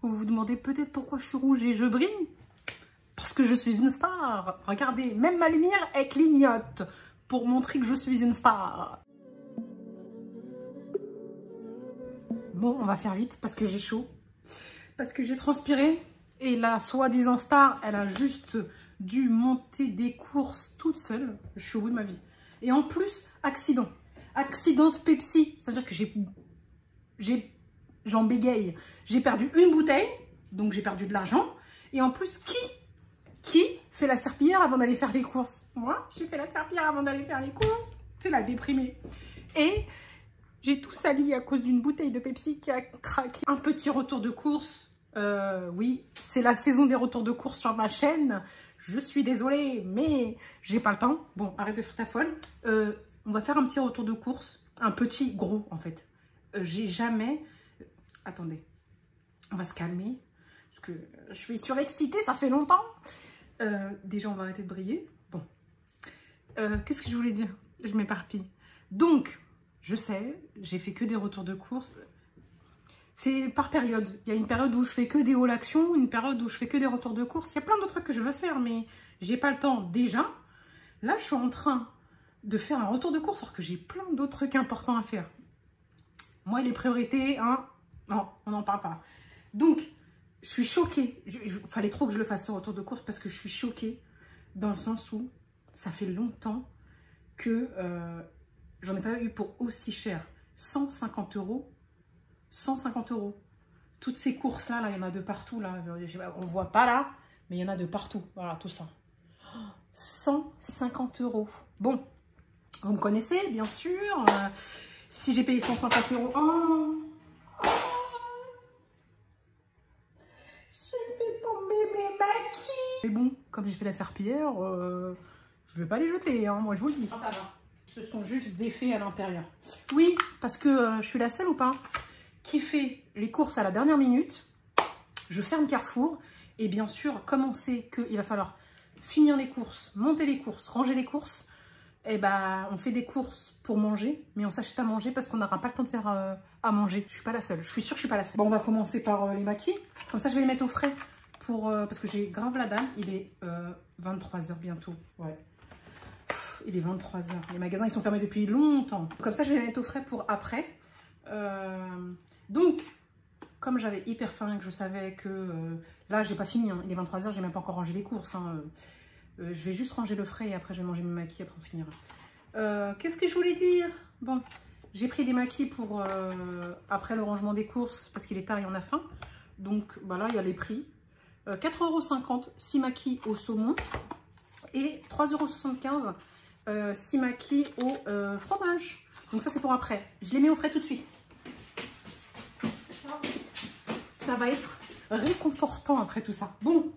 Vous vous demandez peut-être pourquoi je suis rouge et je brille. Parce que je suis une star. Regardez, même ma lumière, elle clignote pour montrer que je suis une star. Bon, on va faire vite parce que j'ai chaud. Parce que j'ai transpiré. Et la soi-disant star, elle a juste dû monter des courses toute seule. Je suis au bout de ma vie. Et en plus, accident. Accident de Pepsi. C'est-à-dire que j'en bégaye. J'ai perdu une bouteille. Donc j'ai perdu de l'argent. Et en plus, qui fait la serpillière avant d'aller faire les courses? Moi, j'ai fait la serpillière avant d'aller faire les courses. C'est la déprimée. Et j'ai tout sali à cause d'une bouteille de Pepsi qui a craqué. Un petit retour de course. Oui, c'est la saison des retours de course sur ma chaîne. Je suis désolée, mais j'ai pas le temps. Bon, arrête de faire ta folle. On va faire un petit retour de course. Un petit gros, en fait. J'ai jamais... Attendez. On va se calmer. Parce que je suis surexcitée, ça fait longtemps. Déjà, on va arrêter de briller. Bon. Qu'est-ce que je voulais dire? Je m'éparpille. Donc, je sais, j'ai fait que des retours de course. C'est par période. Il y a une période où je fais que des hauts actions, une période où je fais que des retours de course. Il y a plein d'autres trucs que je veux faire, mais j'ai pas le temps déjà. Là, je suis en train de faire un retour de course alors que j'ai plein d'autres trucs importants à faire. Moi, les priorités, hein, non, on n'en parle pas. Donc, je suis choquée. Il fallait trop que je le fasse ce retour de course parce que je suis choquée dans le sens où ça fait longtemps que j'en ai pas eu pour aussi cher. 150 €. 150 €. Toutes ces courses-là, là, il y en a de partout. Là. On ne voit pas là, mais il y en a de partout. Voilà, tout ça. 150 €. Bon, vous me connaissez, bien sûr. Si j'ai payé 150 €... Oh, j'ai fait tomber mes maquis. Mais bon, comme j'ai fait la serpillière, je ne vais pas les jeter, hein, moi je vous le dis. Ça va. Ce sont juste des faits à l'intérieur. Oui, parce que je suis la seule ou pas qui fait les courses à la dernière minute. Je ferme Carrefour. Et bien sûr, comme on sait qu'il va falloir finir les courses, monter les courses, ranger les courses, et ben, on fait des courses pour manger, mais on s'achète à manger parce qu'on n'aura pas le temps de faire à manger. Je suis pas la seule. Je suis sûre que je suis pas la seule. Bon, on va commencer par les maquis. Comme ça, je vais les mettre au frais pour parce que j'ai grave la dalle. Il est 23 h bientôt. Ouais. Il est 23 h. Les magasins, ils sont fermés depuis longtemps. Comme ça, je vais les mettre au frais pour après. Donc, comme j'avais hyper faim et que je savais que... là, j'ai pas fini. Hein. Il est 23 h, j'ai même pas encore rangé les courses. Hein. Je vais juste ranger le frais et après, je vais manger mes maquis après on finira. Qu'est-ce que je voulais dire? Bon, j'ai pris des maquis pour... après le rangement des courses, parce qu'il est tard et on a faim. Donc, bah là, il y a les prix. 4,50 €, 6 maquis au saumon. Et 3,75 €, 6 maquis au fromage. Donc ça, c'est pour après. Je les mets au frais tout de suite. Ça va être réconfortant après tout ça. Bon,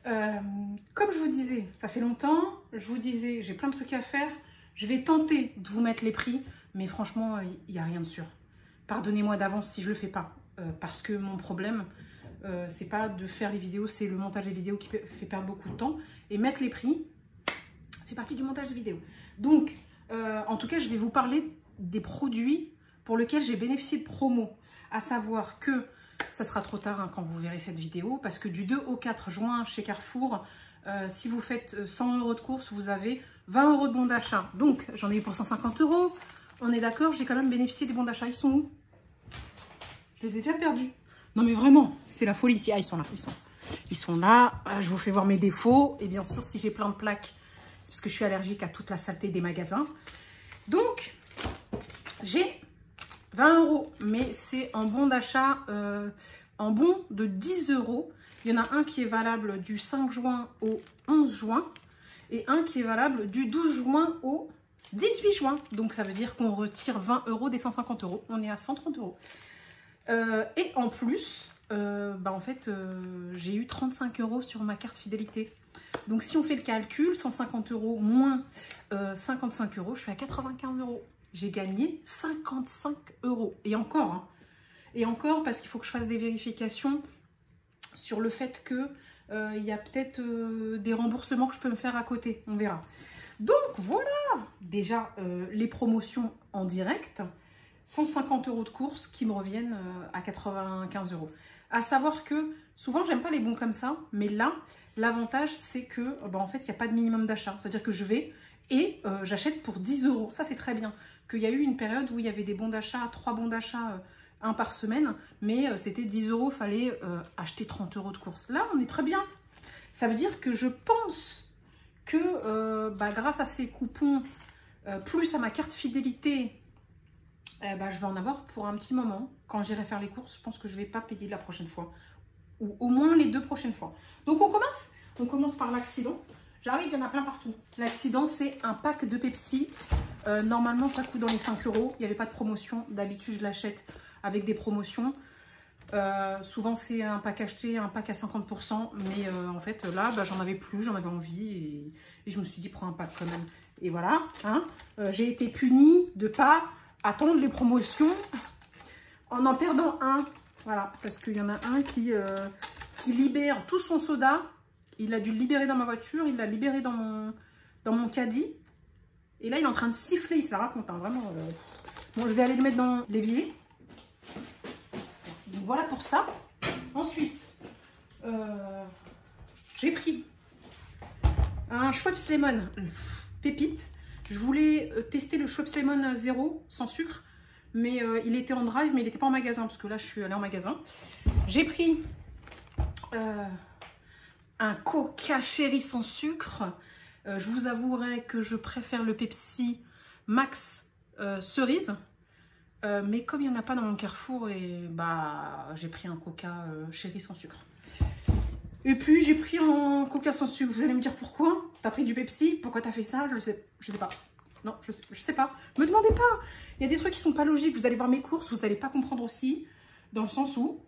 comme je vous disais, ça fait longtemps, je vous disais, j'ai plein de trucs à faire. Je vais tenter de vous mettre les prix, mais franchement, il n'y a rien de sûr. Pardonnez-moi d'avance si je ne le fais pas, parce que mon problème, c'est pas de faire les vidéos, c'est le montage des vidéos qui fait perdre beaucoup de temps. Et mettre les prix fait partie du montage des vidéos. Donc, en tout cas, je vais vous parler des produits pour lesquels j'ai bénéficié de promo. À savoir que ça sera trop tard hein, quand vous verrez cette vidéo, parce que du 2 au 4 juin chez Carrefour, si vous faites 100 € de course, vous avez 20 € de bons d'achat. Donc, j'en ai eu pour 150 €. On est d'accord, j'ai quand même bénéficié des bons d'achat. Ils sont où? Je les ai déjà perdus. Non mais vraiment, c'est la folie ici. Ah, ils sont là, ils sont là. Je vous fais voir mes défauts. Et bien sûr, si j'ai plein de plaques, c'est parce que je suis allergique à toute la saleté des magasins. Donc, j'ai 20 €, mais c'est en bon d'achat, en bon de 10 €. Il y en a un qui est valable du 5 juin au 11 juin et un qui est valable du 12 juin au 18 juin. Donc, ça veut dire qu'on retire 20 € des 150 €. On est à 130 €. Et en plus, en fait, j'ai eu 35 € sur ma carte fidélité. Donc, si on fait le calcul, 150 € moins 55 €, je suis à 95 €. J'ai gagné 55 €. Et encore, hein. Et encore parce qu'il faut que je fasse des vérifications sur le fait que il y a peut-être des remboursements que je peux me faire à côté. On verra. Donc, voilà. Déjà, les promotions en direct. 150 € de courses qui me reviennent à 95 €. À savoir que souvent, j'aime pas les bons comme ça, mais là, l'avantage, c'est que en fait, il n'y a pas de minimum d'achat. C'est-à-dire que je vais et j'achète pour 10 €. Ça, c'est très bien. Qu'il y a eu une période où il y avait des bons d'achat, 3 bons d'achat, un par semaine, mais c'était 10 €, il fallait acheter 30 € de courses. Là, on est très bien. Ça veut dire que je pense que grâce à ces coupons, plus à ma carte fidélité, je vais en avoir pour un petit moment. Quand j'irai faire les courses, je pense que je ne vais pas payer la prochaine fois. Ou au moins les 2 prochaines fois. Donc on commence. On commence par l'accident. J'arrive, il y en a plein partout. L'accident, c'est un pack de Pepsi. Normalement, ça coûte dans les 5 €. Il n'y avait pas de promotion. D'habitude, je l'achète avec des promotions. Souvent, c'est un pack acheté, un pack à 50%. Mais en fait, là, j'en avais plus, j'en avais envie. Et je me suis dit, prends un pack quand même. Et voilà. Hein, j'ai été punie de ne pas attendre les promotions en perdant un. Voilà, parce qu'il y en a un qui libère tout son soda. Il a dû le libérer dans ma voiture, il l'a libéré dans mon caddie. Et là, il est en train de siffler, il se la raconte, hein, vraiment. Bon, je vais aller le mettre dans l'évier. Donc voilà pour ça. Ensuite, j'ai pris un Schweppes Lemon pépite. Je voulais tester le Schweppes Lemon 0 sans sucre. Mais il était en drive, mais il n'était pas en magasin, parce que là, je suis allée en magasin. J'ai pris un Coca Cherry sans sucre. Je vous avouerai que je préfère le Pepsi Max cerise. Mais comme il n'y en a pas dans mon Carrefour, j'ai pris un Coca Cherry sans sucre. Et puis, j'ai pris un Coca sans sucre. Vous allez me dire pourquoi? T'as pris du Pepsi? Pourquoi t'as fait ça? Je sais pas. Non, je sais pas. Me demandez pas. Il y a des trucs qui sont pas logiques. Vous allez voir mes courses, vous n'allez pas comprendre aussi. Dans le sens où,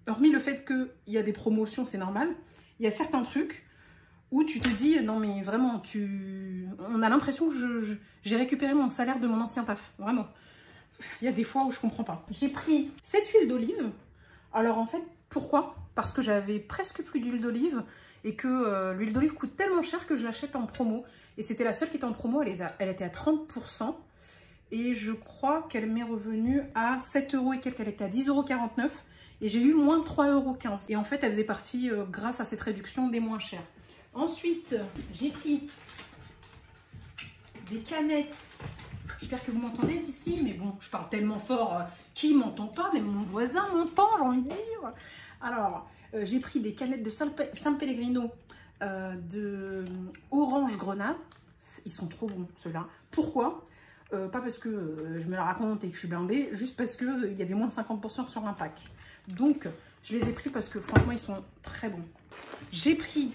hormis le fait qu'il y a des promotions, c'est normal. Il y a certains trucs où tu te dis, non mais vraiment, on a l'impression que j'ai récupéré mon salaire de mon ancien taf. Vraiment. Il y a des fois où je comprends pas. J'ai pris cette huile d'olive. Alors en fait, pourquoi? Parce que j'avais presque plus d'huile d'olive et que l'huile d'olive coûte tellement cher que je l'achète en promo. Et c'était la seule qui était en promo, elle était à 30%. Et je crois qu'elle m'est revenue à 7 € et quelques, elle était à 10,49 €. Et j'ai eu moins 3,15 €. Et en fait, elle faisait partie, grâce à cette réduction, des moins chères. Ensuite, j'ai pris des canettes. J'espère que vous m'entendez d'ici, mais bon, je parle tellement fort, qui m'entend pas, mais mon voisin m'entend, j'ai envie de dire. Alors, j'ai pris des canettes de San Pellegrino de orange grenade. Ils sont trop bons, ceux-là. Pourquoi? Pas parce que je me la raconte et que je suis blindée, juste parce qu'il y avait moins de 50% sur un pack. Donc, je les ai pris parce que franchement, ils sont très bons. J'ai pris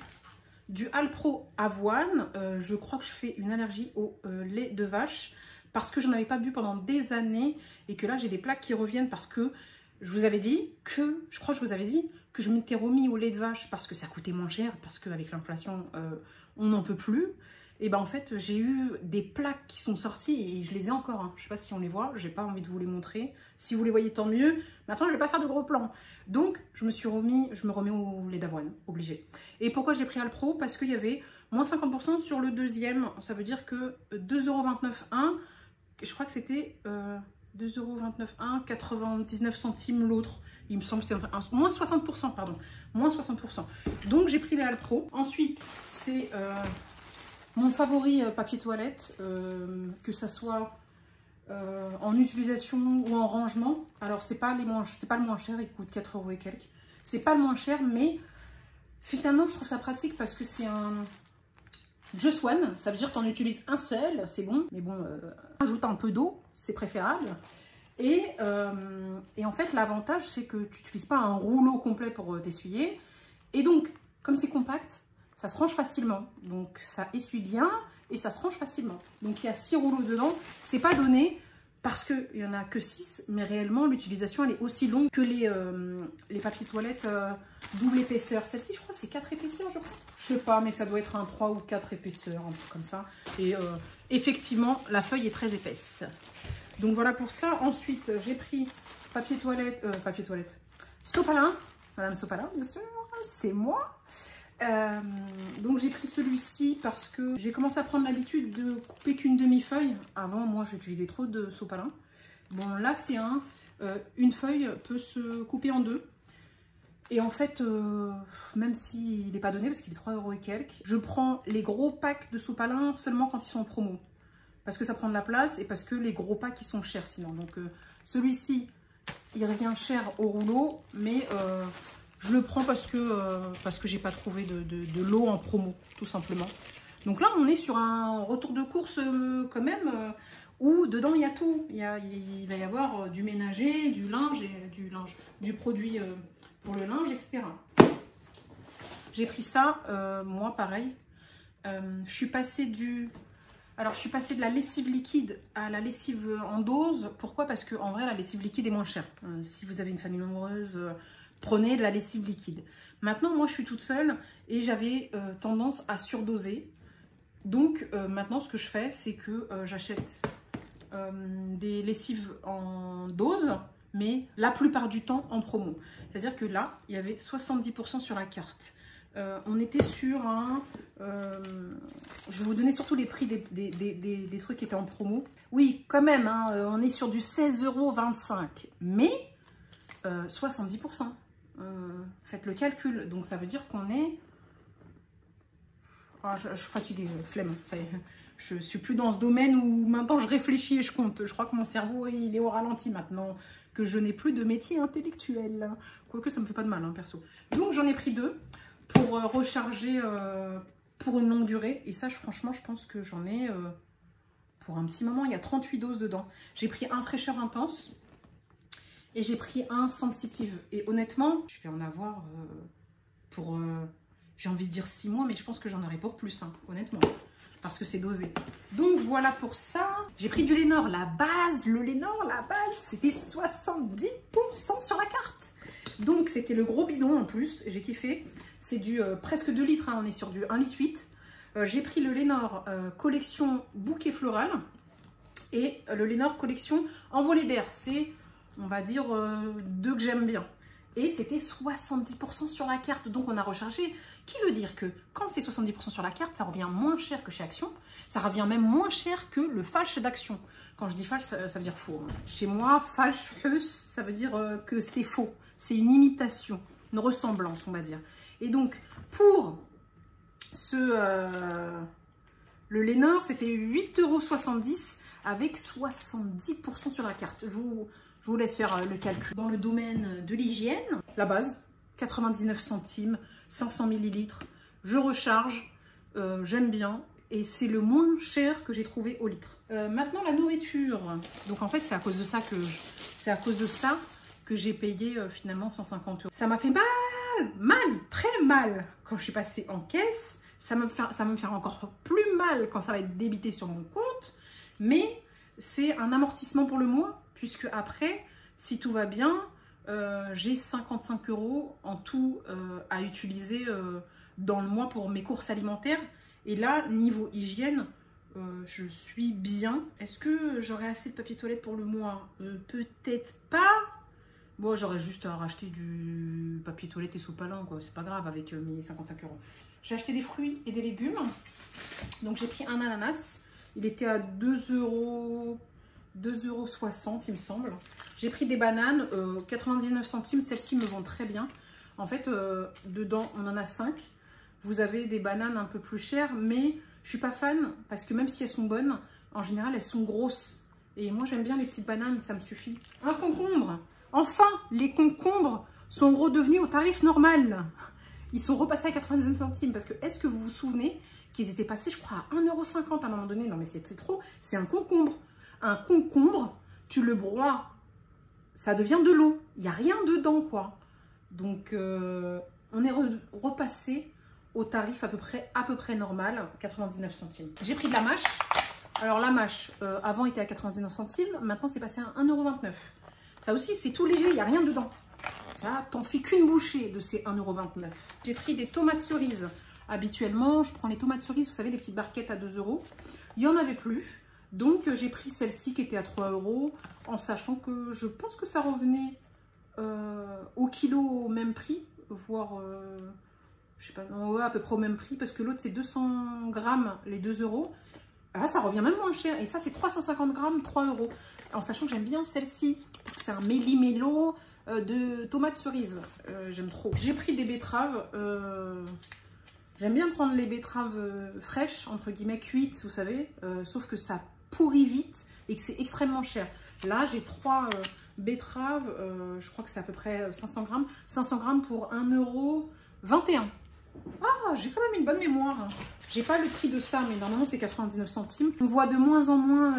du Alpro avoine. Je crois que je fais une allergie au lait de vache parce que je n'en avais pas bu pendant des années et que là, j'ai des plaques qui reviennent parce que je vous avais dit que, je crois que je vous avais dit que je m'étais remis au lait de vache parce que ça coûtait moins cher, parce qu'avec l'inflation, on n'en peut plus. Et en fait, j'ai eu des plaques qui sont sorties et je les ai encore. Hein. Je ne sais pas si on les voit, j'ai pas envie de vous les montrer. Si vous les voyez, tant mieux. Maintenant, je ne vais pas faire de gros plans. Donc, je me remets au lait d'avoine, obligé. Et pourquoi j'ai pris Alpro? Parce qu'il y avait moins 50% sur le deuxième. Ça veut dire que 2,29 € un. Je crois que c'était 2,29 € un, 99 centimes l'autre. Il me semble que c'était moins 60%, pardon. Moins 60%. Donc, j'ai pris les Alpro. Ensuite, c'est mon favori papier toilette, que ça soit en utilisation ou en rangement. Alors, c'est pas le moins cher, il coûte 4 € et quelques. C'est pas le moins cher, mais finalement, je trouve ça pratique parce que c'est un Just One. Ça veut dire que tu en utilises un seul, c'est bon. Mais bon, ajoute un peu d'eau, c'est préférable. Et en fait, l'avantage, c'est que tu n'utilises pas un rouleau complet pour t'essuyer. Et donc, comme c'est compact, ça se range facilement. Donc, ça essuie bien et ça se range facilement. Donc, il y a 6 rouleaux dedans. C'est pas donné parce qu'il n'y en a que 6. Mais réellement, l'utilisation, elle est aussi longue que les papiers toilettes double épaisseur. Celle-ci, je crois, c'est 4 épaisseurs, je crois. Je sais pas, mais ça doit être un 3 ou 4 épaisseurs, un truc comme ça. Et effectivement, la feuille est très épaisse. Donc voilà pour ça. Ensuite, j'ai pris papier toilette, sopalin, Madame Sopalin, bien sûr, c'est moi. Donc j'ai pris celui-ci parce que j'ai commencé à prendre l'habitude de couper qu'une demi-feuille. Avant, moi, j'utilisais trop de sopalin. Bon, là, c'est une feuille peut se couper en deux. Et en fait, même s'il n'est pas donné, parce qu'il est 3 € et quelques, je prends les gros packs de sopalin seulement quand ils sont en promo. Parce que ça prend de la place et parce que les gros packs, ils sont chers sinon. Donc, celui-ci, il revient cher au rouleau, mais je le prends parce que j'ai pas trouvé de lot en promo, tout simplement. Donc là, on est sur un retour de course quand même, où dedans, il y a tout. Il va y avoir du ménager, du linge, du produit pour le linge, etc. J'ai pris ça, moi pareil. Je suis passée de la lessive liquide à la lessive en dose. Pourquoi? Parce qu'en vrai, la lessive liquide est moins chère. Si vous avez une famille nombreuse, prenez de la lessive liquide. Maintenant, moi, je suis toute seule et j'avais tendance à surdoser. Donc, maintenant, ce que je fais, c'est que j'achète des lessives en dose, mais la plupart du temps en promo. C'est-à-dire que là, il y avait 70% sur la carte. On était sur je vais vous donner surtout les prix des trucs qui étaient en promo. Oui, quand même, hein, on est sur du 16,25 €, mais 70%. Faites le calcul. Donc, ça veut dire qu'on est... Oh, je suis fatiguée, flemme. Je suis plus dans ce domaine où maintenant je réfléchis et je compte. Je crois que mon cerveau, il est au ralenti maintenant, que je n'ai plus de métier intellectuel. Quoique ça me fait pas de mal, hein, perso. Donc, j'en ai pris 2 pour recharger pour une longue durée. Et ça, franchement, je pense que j'en ai pour un petit moment. Il y a 38 doses dedans. J'ai pris un fraîcheur intense et j'ai pris un sensitive. Et honnêtement, je vais en avoir pour, j'ai envie de dire 6 mois, mais je pense que j'en aurai pour plus, hein, honnêtement. Parce que c'est dosé. Donc, voilà pour ça. J'ai pris du Lénore. La base, le Lénore, la base, c'était 70% sur la carte. Donc, c'était le gros bidon en plus. J'ai kiffé. C'est du presque 2 litres, hein, on est sur du 1,8 litre. J'ai pris le Lénore collection bouquet floral et le Lénore collection envolée d'air. C'est, on va dire, 2 que j'aime bien. Et c'était 70% sur la carte, donc on a rechargé. Qui veut dire que quand c'est 70% sur la carte, ça revient moins cher que chez Action. Ça revient même moins cher que le falsch d'Action. Quand je dis falsch, ça veut dire faux. Chez moi, falsch, ça veut dire que c'est faux. C'est une imitation, une ressemblance, on va dire. Et donc, pour le Lénore, c'était 8,70 € avec 70% sur la carte. Je vous laisse faire le calcul. Dans le domaine de l'hygiène, la base, 99 centimes, 500 ml. Je recharge, j'aime bien. Et c'est le moins cher que j'ai trouvé au litre. Maintenant, la nourriture. Donc, en fait, c'est à cause de ça que j'ai payé finalement 150 €. Ça m'a fait très mal quand je suis passée en caisse. Ça va me faire encore plus mal quand ça va être débité sur mon compte. Mais c'est un amortissement pour le mois, puisque après, si tout va bien, j'ai 55 € en tout à utiliser dans le mois pour mes courses alimentaires. Et là, niveau hygiène, je suis bien. Est-ce que j'aurai assez de papier toilette pour le mois? Peut-être pas. Bon, j'aurais juste à racheter du papier toilette et sopalin, quoi. C'est pas grave avec mes 55 €. J'ai acheté des fruits et des légumes. Donc, j'ai pris un ananas. Il était à 2,60 €, il me semble. J'ai pris des bananes, 99 centimes. Celles-ci me vont très bien. En fait, dedans, on en a 5. Vous avez des bananes un peu plus chères, mais je suis pas fan parce que même si elles sont bonnes, en général, elles sont grosses. Et moi, j'aime bien les petites bananes, ça me suffit. Un concombre. Enfin, les concombres sont redevenus au tarif normal. Ils sont repassés à 99 centimes parce que, est-ce que vous vous souvenez qu'ils étaient passés, je crois, à 1,50 € à un moment donné? Non, mais c'est trop. C'est un concombre. Un concombre, tu le broies, ça devient de l'eau. Il n'y a rien dedans, quoi. Donc, on est repassé au tarif à peu près normal, 99 centimes. J'ai pris de la mâche. Alors, la mâche, avant, était à 99 centimes. Maintenant, c'est passé à 1,29 €. Ça aussi, c'est tout léger, il n'y a rien dedans. Ça, t'en fais qu'une bouchée de ces 1,29 €. J'ai pris des tomates cerises. Habituellement, je prends les tomates cerises, vous savez, les petites barquettes à 2 €. Il n'y en avait plus. Donc, j'ai pris celle-ci qui était à 3 €, en sachant que je pense que ça revenait au kilo au même prix, voire, je sais pas, non, ouais, à peu près au même prix, parce que l'autre, c'est 200 grammes, les 2 €. Ah, ça revient même moins cher. Et ça, c'est 350 grammes, 3 €. En sachant que j'aime bien celle-ci. Parce que c'est un méli-mélo de tomates cerises. J'aime trop. J'ai pris des betteraves. J'aime bien prendre les betteraves fraîches, entre guillemets, cuites, vous savez. Sauf que ça pourrit vite et que c'est extrêmement cher. Là, j'ai 3 betteraves. Je crois que c'est à peu près 500 grammes. 500 grammes pour 1,21 €. Ah, j'ai quand même une bonne mémoire. J'ai pas le prix de ça, mais normalement c'est 99 centimes. On voit de moins en moins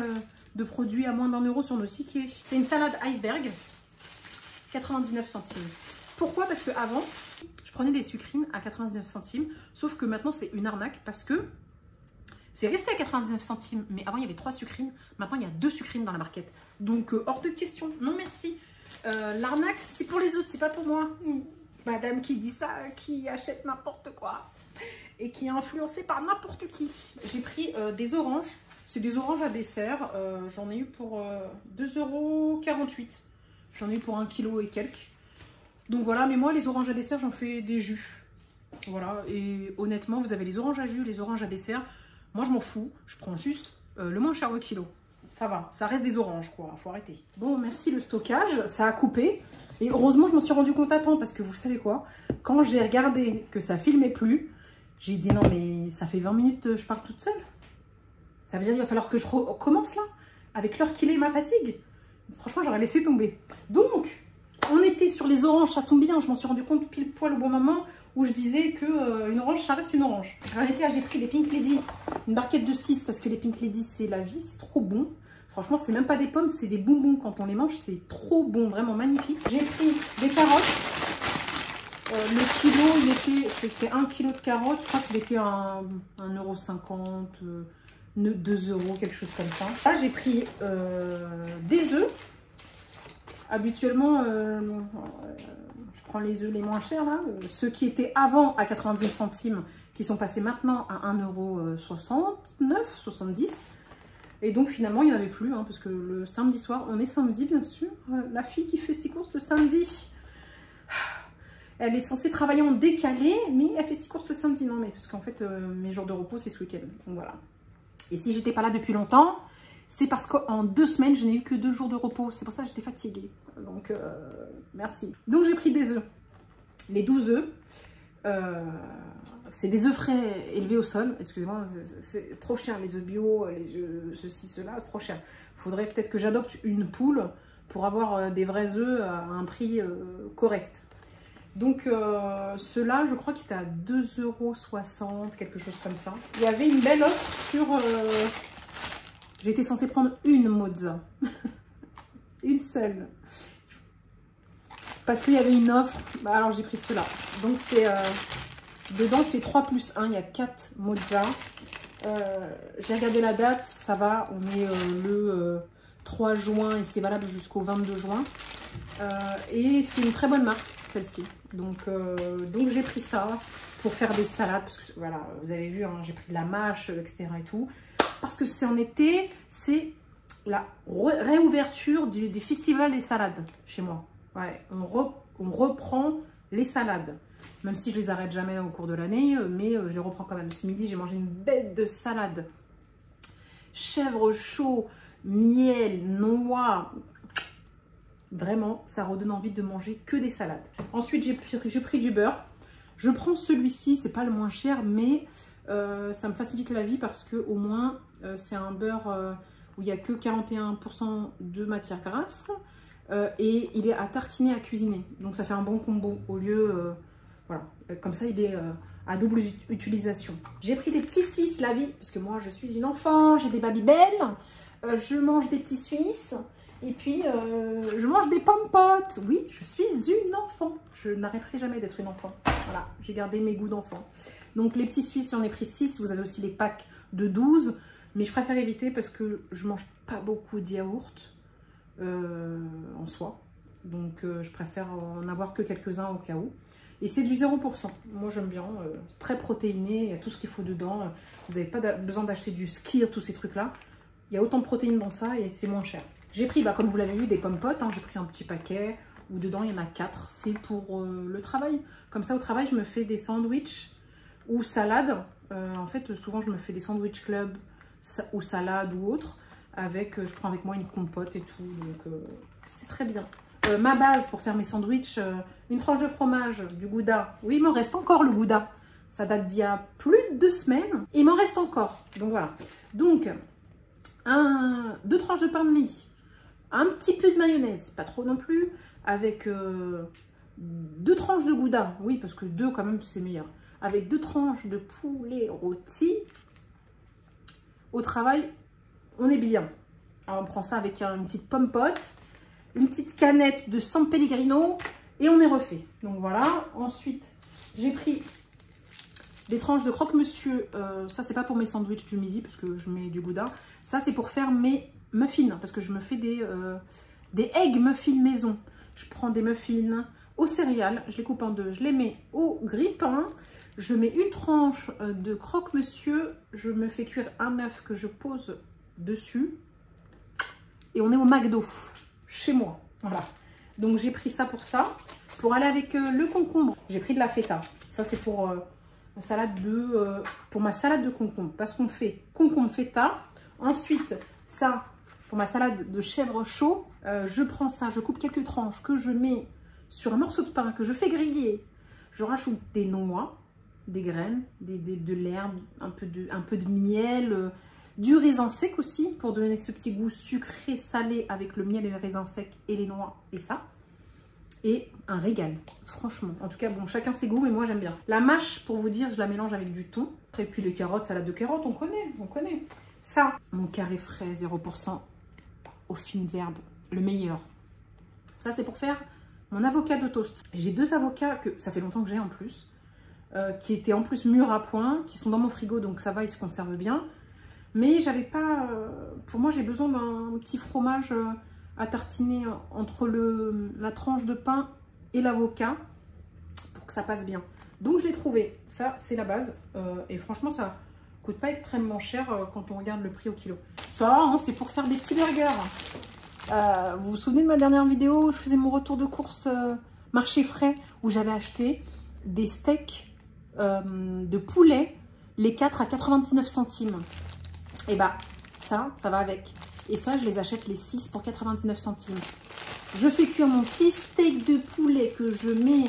de produits à moins d'1 € sur nos tickets. C'est une salade iceberg, 99 centimes. Pourquoi? Parce que avant, je prenais des sucrines à 99 centimes, sauf que maintenant c'est une arnaque parce que c'est resté à 99 centimes, mais avant il y avait 3 sucrines, maintenant il y a 2 sucrines dans la marquette. Donc hors de question, non merci. L'arnaque c'est pour les autres, c'est pas pour moi. Madame qui dit ça, qui achète n'importe quoi et qui est influencée par n'importe qui. J'ai pris des oranges, c'est des oranges à dessert, j'en ai eu pour 2,48 €. J'en ai eu pour 1 kg et quelques. Donc voilà, mais moi les oranges à dessert, j'en fais des jus. Voilà, et honnêtement, vous avez les oranges à jus, les oranges à dessert. Moi je m'en fous, je prends juste le moins cher au kilo. Ça va, ça reste des oranges quoi, faut arrêter. Bon, merci le stockage, ça a coupé. Et heureusement, je m'en suis rendu compte à temps parce que vous savez quoi? Quand j'ai regardé que ça filmait plus, j'ai dit non mais ça fait 20 minutes je parle toute seule. Ça veut dire qu'il va falloir que je recommence là, avec l'heure qu'il est et ma fatigue. Franchement, j'aurais laissé tomber. Donc, on était sur les oranges, ça tombe bien, je m'en suis rendu compte pile poil au bon moment où je disais que une orange, ça reste une orange. En réalité, j'ai pris les Pink Lady, une barquette de 6 parce que les Pink Lady, c'est la vie, c'est trop bon. Franchement, c'est même pas des pommes, c'est des bonbons. Quand on les mange, c'est trop bon, vraiment magnifique. J'ai pris des carottes. Le kilo, il était, c'est 1 kg de carottes. Je crois qu'il était à 1,50 €, 2 €, quelque chose comme ça. Là, j'ai pris des œufs. Habituellement, je prends les œufs les moins chers, là. Ceux qui étaient avant à 99 centimes, qui sont passés maintenant à 1,69 €, 70 €. Et donc finalement, il n'y en avait plus, hein, parce que le samedi soir, on est samedi bien sûr. La fille qui fait ses courses le samedi, elle est censée travailler en décalé, mais elle fait ses courses le samedi. Non, mais parce qu'en fait, mes jours de repos, c'est ce week-end. Donc voilà. Et si j'étais pas là depuis longtemps, c'est parce qu'en 2 semaines, je n'ai eu que 2 jours de repos. C'est pour ça que j'étais fatiguée. Donc merci. Donc j'ai pris des œufs. Les 12 œufs. C'est des œufs frais élevés au sol, excusez-moi, c'est trop cher les œufs bio, les œufs ceci, cela, c'est trop cher. Il faudrait peut-être que j'adopte une poule pour avoir des vrais œufs à un prix correct. Donc ceux-là, je crois qu'il était à 2,60 €, quelque chose comme ça. Il y avait une belle offre sur... J'étais censée prendre une mozza, une seule. Parce qu'il y avait une offre, bah, alors j'ai pris ceux-là. Donc c'est... dedans, c'est 3 + 1, il y a 4 mozza. J'ai regardé la date, ça va, on est le 3 juin et c'est valable jusqu'au 22 juin. Et c'est une très bonne marque, celle-ci. Donc j'ai pris ça pour faire des salades, parce que voilà, vous avez vu, hein, j'ai pris de la mâche, etc. et tout. Parce que c'est en été, c'est la réouverture des festivals des salades chez moi. Ouais, on reprend les salades. Même si je les arrête jamais au cours de l'année, mais je les reprends quand même. Ce midi, j'ai mangé une bête de salade. Chèvre chaud, miel, noix. Vraiment, ça redonne envie de manger que des salades. Ensuite, j'ai pris du beurre. Je prends celui-ci, c'est pas le moins cher, mais ça me facilite la vie parce que au moins, c'est un beurre où il n'y a que 41% de matière grasse. Et il est à tartiner, à cuisiner. Donc ça fait un bon combo au lieu... voilà, comme ça il est à double utilisation. J'ai pris des petits Suisses la vie, parce que moi je suis une enfant, j'ai des babybel, je mange des petits Suisses, et puis je mange des pommes-potes. Oui, je suis une enfant, je n'arrêterai jamais d'être une enfant. Voilà, j'ai gardé mes goûts d'enfant. Donc les petits Suisses, j'en ai pris 6, vous avez aussi les packs de 12, mais je préfère éviter parce que je mange pas beaucoup de yaourt en soi. Donc je préfère en avoir que quelques-uns au cas où. Et c'est du 0%. Moi, j'aime bien. Très protéiné. Il y a tout ce qu'il faut dedans. Vous n'avez pas besoin d'acheter du Skyr, tous ces trucs-là. Il y a autant de protéines dans ça et c'est moins cher. J'ai pris, bah, comme vous l'avez vu, des pommes-potes. Hein. J'ai pris un petit paquet où dedans, il y en a 4. C'est pour le travail. Comme ça, au travail, je me fais des sandwichs ou salades. En fait, souvent, je me fais des sandwich club, ou salade ou autre. Je prends avec moi une compote et tout, donc c'est très bien. Ma base pour faire mes sandwichs, une tranche de fromage, du gouda. Oui, il m'en reste encore le gouda. Ça date d'il y a plus de 2 semaines. Il m'en reste encore. Donc voilà. Donc, 2 tranches de pain de mie. Un petit peu de mayonnaise, pas trop non plus. Avec 2 tranches de gouda. Oui, parce que 2 quand même, c'est meilleur. Avec 2 tranches de poulet rôti. Au travail, on est bien. Alors, on prend ça avec une petite pomme pote. Une petite canette de San Pellegrino. Et on est refait. Donc voilà. Ensuite, j'ai pris des tranches de croque-monsieur. Ça, c'est pas pour mes sandwichs du midi, parce que je mets du gouda. Ça, c'est pour faire mes muffins, parce que je me fais des egg muffins maison. Je prends des muffins aux céréales, je les coupe en 2, je les mets au grille-pain. Je mets une tranche de croque-monsieur. Je me fais cuire un œuf que je pose dessus. Et on est au McDo, chez moi. Voilà. Donc, j'ai pris ça pour ça. Pour aller avec le concombre, j'ai pris de la feta. Ça, c'est pour... pour ma salade de concombre, parce qu'on fait concombre feta. Ensuite, ça, pour ma salade de chèvre chaud, je prends ça, je coupe quelques tranches que je mets sur un morceau de pain que je fais griller. Je rajoute des noix, des graines, de l'herbe, un peu de miel, du raisin sec aussi, pour donner ce petit goût sucré, salé avec le miel et le raisin sec et les noix et ça. Et un régal, franchement. En tout cas, bon, chacun ses goûts, mais moi j'aime bien. La mâche, pour vous dire, je la mélange avec du thon. Et puis les carottes, salade de carottes, on connaît. Ça, mon carré frais, 0% aux fines herbes, le meilleur. Ça, c'est pour faire mon avocat de toast. J'ai 2 avocats que ça fait longtemps que j'ai en plus, qui étaient en plus mûrs à point, qui sont dans mon frigo, donc ça va, ils se conservent bien. Mais j'avais pas... pour moi, j'ai besoin d'un petit fromage... à tartiner entre la tranche de pain et l'avocat pour que ça passe bien. Donc je l'ai trouvé, ça c'est la base et franchement ça coûte pas extrêmement cher quand on regarde le prix au kilo. Ça hein, c'est pour faire des petits burgers. Vous vous souvenez de ma dernière vidéo où je faisais mon retour de course marché frais où j'avais acheté des steaks de poulet, les 4 à 99 centimes. Et bah ça va avec. Et ça, je les achète les 6 pour 99 centimes. Je fais cuire mon petit steak de poulet que je mets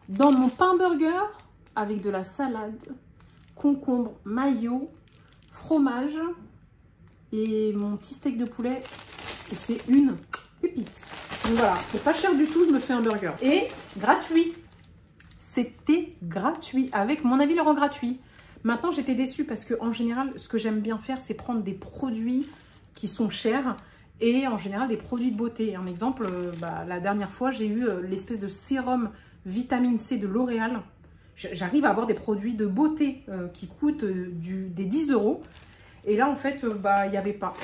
dans mon pain burger avec de la salade, concombre, mayo, fromage et mon petit steak de poulet. Et c'est une pépite. Donc voilà, c'est pas cher du tout, je me fais un burger. Et gratuit. C'était gratuit avec mon avis le rend gratuit. Maintenant, j'étais déçue parce que en général, ce que j'aime bien faire, c'est prendre des produits qui sont chers et en général des produits de beauté. Un exemple, la dernière fois, j'ai eu l'espèce de sérum vitamine C de L'Oréal. J'arrive à avoir des produits de beauté qui coûtent des 10 €. Et là, en fait, il n'y avait pas.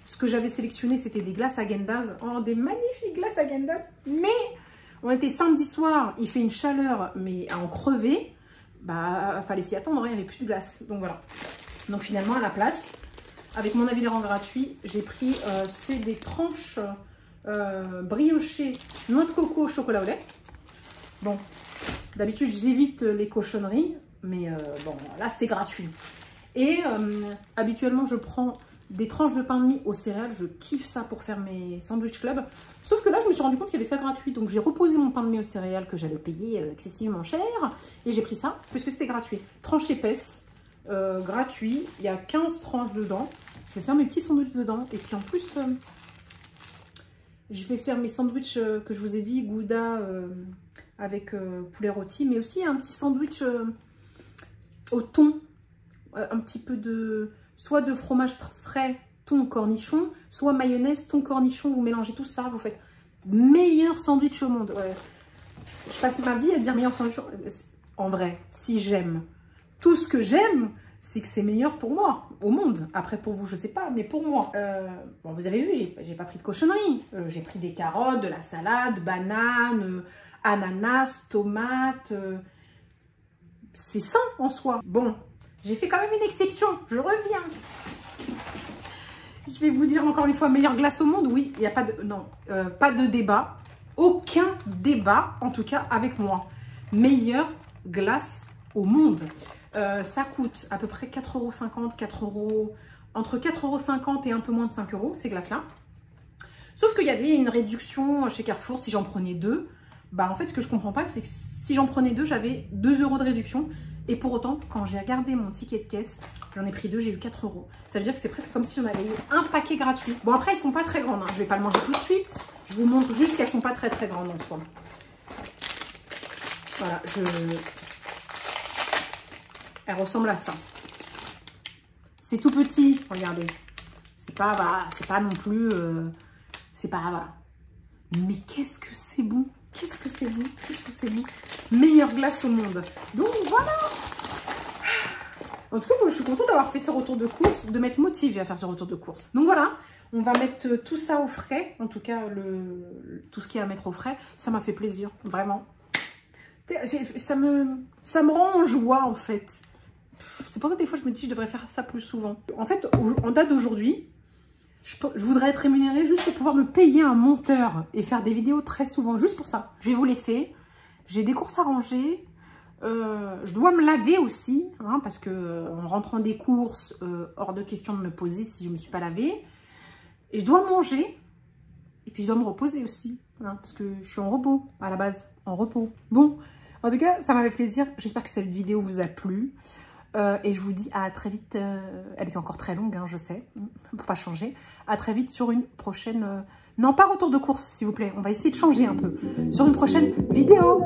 Ce que j'avais sélectionné, c'était des glaces Häagen-Dazs. Oh, des magnifiques glaces Häagen-Dazs. Mais on était samedi soir, il fait une chaleur, mais à en crever. Fallait s'y attendre, il n'y avait plus de glace. Donc voilà. Donc finalement, à la place... Avec mon avis le rend gratuit, j'ai pris c'est des tranches briochées noix de coco au chocolat au lait. Bon, d'habitude j'évite les cochonneries, mais bon, là c'était gratuit. Et habituellement je prends des tranches de pain de mie aux céréales, je kiffe ça pour faire mes sandwich club. Sauf que là je me suis rendu compte qu'il y avait ça gratuit, donc j'ai reposé mon pain de mie aux céréales que j'avais payé excessivement cher. Et j'ai pris ça, puisque c'était gratuit. Tranche épaisse. Gratuit, il y a 15 tranches dedans. Je vais faire mes petits sandwichs dedans. Et puis en plus, je vais faire mes sandwichs que je vous ai dit, gouda avec poulet rôti. Mais aussi un petit sandwich au thon. Un petit peu de... Soit de fromage frais, thon, cornichon. Soit mayonnaise, thon, cornichon. Vous mélangez tout ça. Vous faites meilleur sandwich au monde. Ouais. Je passe ma vie à dire meilleur sandwich. En vrai, si j'aime... Tout ce que j'aime, c'est que c'est meilleur pour moi, au monde. Après, pour vous, je sais pas, mais pour moi. Bon, vous avez vu, j'ai pas pris de cochonnerie. J'ai pris des carottes, de la salade, bananes, ananas, tomates. C'est sain en soi. Bon, j'ai fait quand même une exception. Je reviens. Je vais vous dire encore une fois, meilleure glace au monde. Oui, il n'y a pas de... Non, pas de débat. Aucun débat, en tout cas, avec moi. Meilleure glace au monde. Ça coûte à peu près 4,50 €, 4 €. entre 4,50 € et un peu moins de 5 € ces glaces-là. Sauf qu'il y avait une réduction chez Carrefour si j'en prenais 2. Bah en fait, ce que je comprends pas, c'est que si j'en prenais 2, j'avais 2 € de réduction. Et pour autant, quand j'ai regardé mon ticket de caisse, j'en ai pris 2, j'ai eu 4 €. Ça veut dire que c'est presque comme si on avait eu un paquet gratuit. Bon, après, elles sont pas très grandes, hein. Je vais pas le manger tout de suite. Je vous montre juste qu'elles sont pas très grandes en soi. Voilà, elles ressemblent à ça. C'est tout petit, regardez. C'est pas, voilà, c'est pas non plus... c'est pas... Voilà. Mais qu'est-ce que c'est bon! Qu'est-ce que c'est bon! Qu'est-ce que c'est bon! Meilleure glace au monde. Donc voilà! En tout cas, moi, je suis contente d'avoir fait ce retour de course, de m'être motivée à faire ce retour de course. Donc voilà, on va mettre tout ça au frais. En tout cas, tout ce qu'il y a à mettre au frais, ça m'a fait plaisir, vraiment. Ça me rend en joie, en fait. C'est pour ça que des fois, je me dis, je devrais faire ça plus souvent. En fait, en date d'aujourd'hui, je voudrais être rémunérée juste pour pouvoir me payer un monteur et faire des vidéos très souvent, juste pour ça. Je vais vous laisser. J'ai des courses à ranger. Je dois me laver aussi, hein, parce que en rentrant des courses, hors de question de me poser si je ne me suis pas lavée. Et je dois manger. Et puis je dois me reposer aussi, hein, parce que je suis en repos à la base, en repos. Bon, en tout cas, ça m'a fait plaisir. J'espère que cette vidéo vous a plu. Et je vous dis à très vite. Elle était encore très longue, hein, je sais, pour pas changer. À très vite sur une prochaine... non, pas retour de course, s'il vous plaît. On va essayer de changer un peu. Sur une prochaine vidéo.